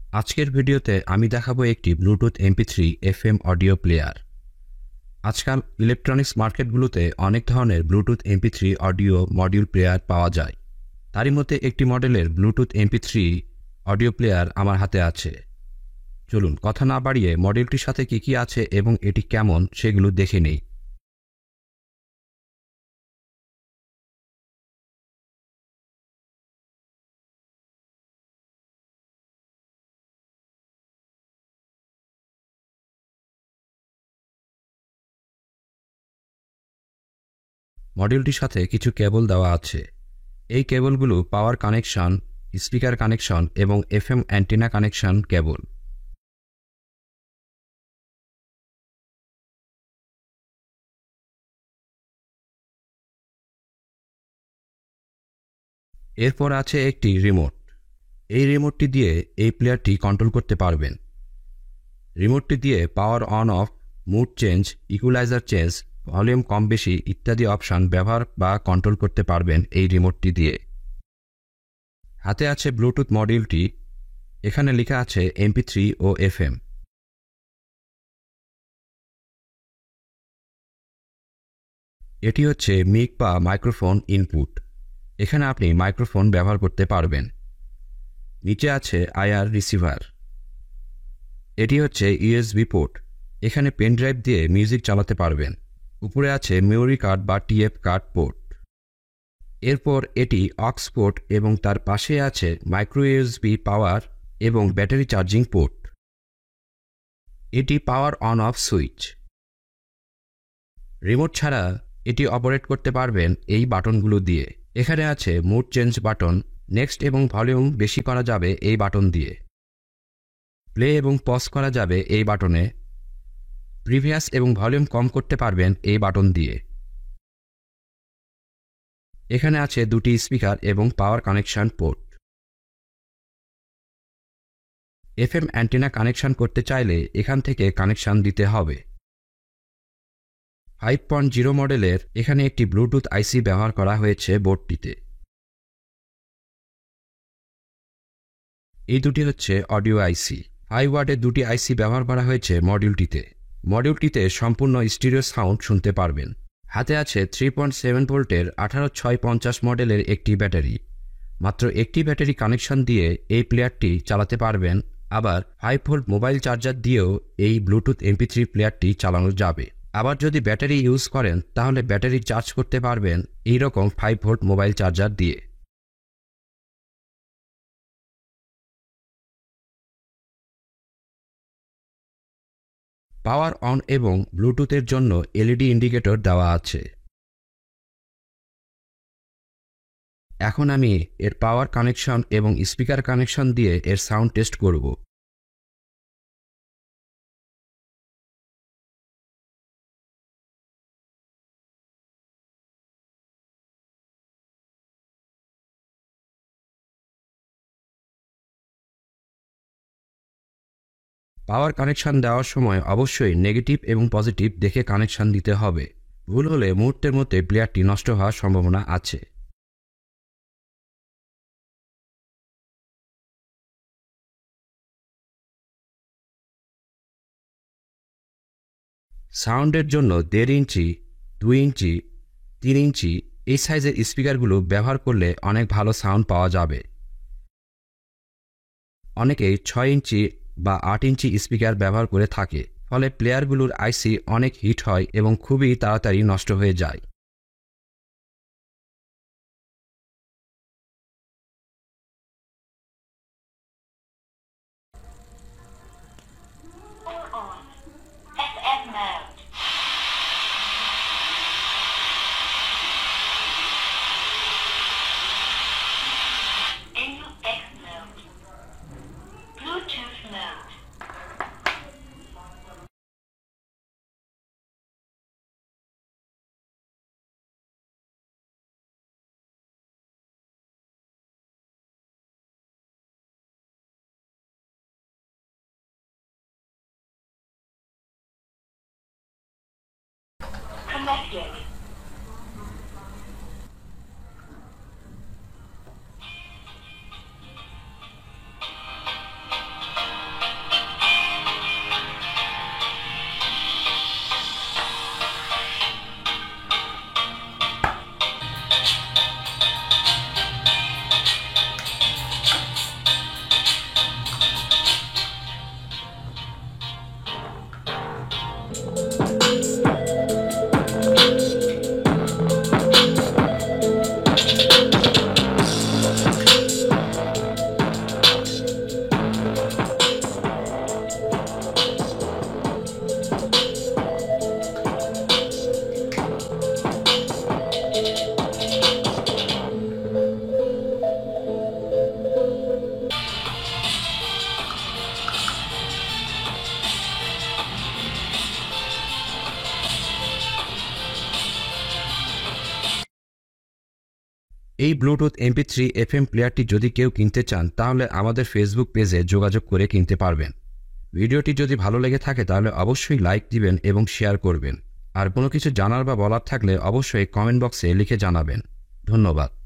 আজকের ভিডিওতে আমি দেখাবো একটি Bluetooth MP3 FM audio player. আজকাল ইলেকট্রনিক্স মার্কেটগুলোতে অনেক ধরনের Bluetooth MP3 audio module player পাওয়া যায়। তারই মধ্যে একটি মডেলের ব্লুটুথ এমপি3 অডিও প্লেয়ার আমার হাতে আছে। চলুন কথা না বাড়িয়ে মডেলটির সাথে কি আছে এবং এটি কেমন সেগুলো দেখে নেই। মডিউলটির সাথে কিছু কেবল দেওয়া আছে। এই কেবলগুলো পাওয়ার কানেকশন, স্পিকার কানেকশন এবং এফএম অ্যান্টেনা কানেকশন কেবল। এরপর আছে একটি রিমোট। এই রিমোটটি দিয়ে এই প্লেয়ারটি কন্ট্রোল করতে পারবেন। রিমোটটি দিয়ে power on off, mood change, equaliser change, volume কম বেশি ইত্যাদি অপশন ব্যবহার বা কন্ট্রোল করতে পারবেন এই রিমোটটি দিয়ে। হাতে আছে ব্লুটুথ মডিউলটি। এখানে লেখা আছে এমপি3 ও এফএম। এটি হচ্ছে মিক বা মাইক্রোফোন ইনপুট। এখানে আপনি মাইক্রোফোন ব্যবহার করতে পারবেন। নিচে আছে আইআর রিসিভার। এটি হচ্ছে ইউএসবি পোর্ট। এখানে পেন ড্রাইভ দিয়ে মিউজিক চালাতে পারবেন। উপরে আছে মেমোরি কার্ড বা টিএফ কার্ড পোর্ট। এরপর এটি অক্স পোর্ট এবং তার পাশে আছে মাইক্রো ইউএসবি পাওয়ার এবং ব্যাটারি চার্জিং পোর্ট। এটি power on off switch. Remote ছাড়া এটি অপারেট করতে পারবেন এই বাটনগুলো দিয়ে। এখানে আছে মুড চেঞ্জ বাটন, নেক্সট এবং ভলিউম বেশি করা যাবে এই বাটন দিয়ে। প্লে এবং পজ করা যাবে এই বাটনে। প্রিভিয়াস এবং ভলিউম কম করতে পারবেন এই বাটন দিয়ে। এখানে আছে দুটি স্পিকার এবং power connection port. FM antenna connection করতে চাইলে এখান থেকে কানেকশন দিতে হবে। 5.0 মডেলের এখানে একটি ব্লুটুথ আইসি ব্যবহার করা হয়েছে বোর্ডটিতে। এই দুটি হচ্ছে অডিও আইসি। 5 ওয়াটের দুটি আইসি ব্যবহার করা হয়েছে মডিউলটিতে। মডিউলটিতে সম্পূর্ণ স্টিরিও সাউন্ড শুনতে পারবেন। হাতে আছে 3.7 ভোল্টের 18650 মডেলের একটি ব্যাটারি। মাত্র একটি ব্যাটারি কানেকশন দিয়ে এই প্লেয়ারটি চালাতে পারবেন। আবার 5 ভোল্ট মোবাইল চার্জার দিয়েও এই ব্লুটুথ এমপি3 প্লেয়ারটি চালানো যাবে। আবার যদি ব্যাটারি ইউজ করেন তাহলে ব্যাটারি চার্জ করতে পারবেন এইরকম 5 ভোল্ট মোবাইল চার্জার দিয়ে। পাওয়ার অন এবং ব্লুটুথের জন্য এলইডি ইন্ডিকেটর দেওয়া আছে। এখন আমি এর পাওয়ার কানেকশন এবং স্পিকার কানেকশন দিয়ে এর সাউন্ড টেস্ট করব। পাওয়ার কানেকশন দেওয়ার সময় অবশ্যই নেগেটিভ এবং পজিটিভ দেখে কানেকশন দিতে হবে। ভুল হলে মুহূর্তের মধ্যে প্লেয়ারটি নষ্ট হওয়ার সম্ভাবনা আছে। সাউন্ডের জন্য 1.5 ইঞ্চি, 2 ইঞ্চি, 3 ইঞ্চি এই সাইজের স্পিকারগুলো ব্যবহার করলে অনেক ভালো সাউন্ড পাওয়া যাবে। অনেকেই 6 ইঞ্চি বা 8 ইঞ্চি স্পিকার ব্যবহার করে থাকে, ফলে প্লেয়ারগুলোর আইসি অনেক হিট হয় এবং খুবই তাড়াতাড়ি নষ্ট হয়ে যায়। FM mode. AUX mode. Bluetooth mode. এই ব্লুটুথ MP3 FM প্লেয়ারটি যদি কেউ কিনতে চান তাহলে আমাদের ফেসবুক পেজে যোগাযোগ করে কিনতে পারবেন। ভিডিওটি যদি ভালো লেগে থাকে তাহলে অবশ্যই লাইক দিবেন এবং শেয়ার করবেন। আর কোনো কিছু জানার বা বলার থাকলে অবশ্যই কমেন্ট বক্সে লিখে জানাবেন। ধন্যবাদ।